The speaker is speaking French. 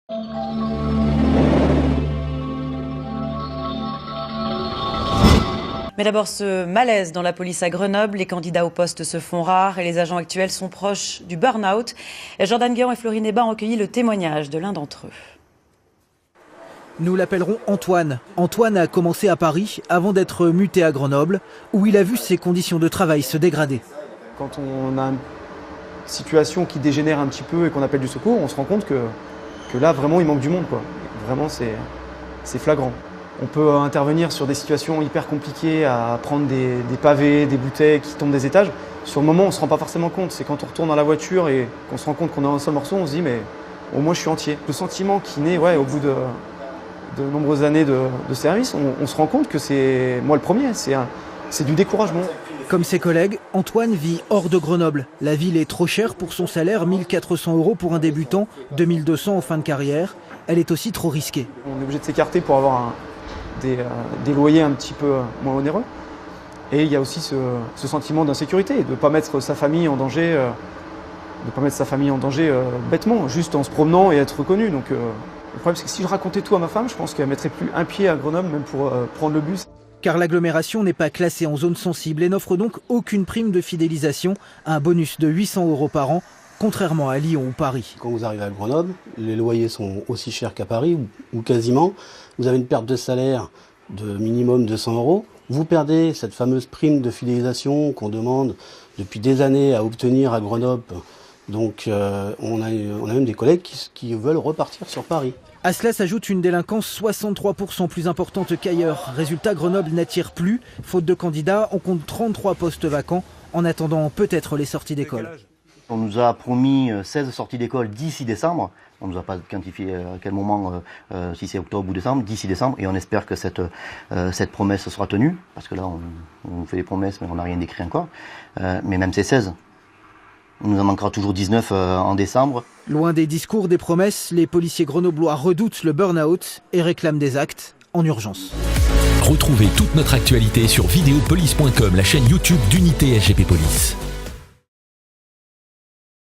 Mais d'abord, ce malaise dans la police à Grenoble. Les candidats au poste se font rares et les agents actuels sont proches du burn-out. Jordan Guéant et Florine Hébin ont recueilli le témoignage de l'un d'entre eux. Nous l'appellerons Antoine. Antoine a commencé à Paris avant d'être muté à Grenoble, où il a vu ses conditions de travail se dégrader. Quand on a une situation qui dégénère un petit peu et qu'on appelle du secours, on se rend compte que là, vraiment, il manque du monde, quoi. Vraiment, c'est flagrant. On peut intervenir sur des situations hyper compliquées, à prendre des pavés, des bouteilles qui tombent des étages. Sur le moment, on ne se rend pas forcément compte. C'est quand on retourne dans la voiture et qu'on se rend compte qu'on a un seul morceau, on se dit mais au moins je suis entier. Le sentiment qui naît au bout de nombreuses années de service, on se rend compte que c'est, moi le premier, c'est du découragement. Comme ses collègues, Antoine vit hors de Grenoble. La ville est trop chère pour son salaire, 1 400 € pour un débutant, 2 200 en fin de carrière. Elle est aussi trop risquée. On est obligé de s'écarter pour avoir des loyers un petit peu moins onéreux. Et il y a aussi ce sentiment d'insécurité, de ne pas mettre sa famille en danger, bêtement, juste en se promenant et être reconnu. Donc, le problème, c'est que si je racontais tout à ma femme, je pense qu'elle ne mettrait plus un pied à Grenoble, même pour prendre le bus. Car l'agglomération n'est pas classée en zone sensible et n'offre donc aucune prime de fidélisation, un bonus de 800 € par an, contrairement à Lyon ou Paris. Quand vous arrivez à Grenoble, les loyers sont aussi chers qu'à Paris, ou quasiment. Vous avez une perte de salaire de minimum 200 €. Vous perdez cette fameuse prime de fidélisation qu'on demande depuis des années à obtenir à Grenoble. Donc on a même des collègues qui veulent repartir sur Paris. À cela s'ajoute une délinquance 63% plus importante qu'ailleurs. Résultat, Grenoble n'attire plus. Faute de candidats, on compte 33 postes vacants, en attendant peut-être les sorties d'école. On nous a promis 16 sorties d'école d'ici décembre. On ne nous a pas quantifié à quel moment, si c'est octobre ou décembre, d'ici décembre. Et on espère que cette promesse sera tenue. Parce que là, on fait des promesses, mais on n'a rien d'écrit encore. Mais même ces 16, il nous en manquera toujours 19 en décembre. Loin des discours, des promesses, les policiers grenoblois redoutent le burn-out et réclament des actes en urgence. Retrouvez toute notre actualité sur videopolice.com, la chaîne YouTube d'Unité SGP Police.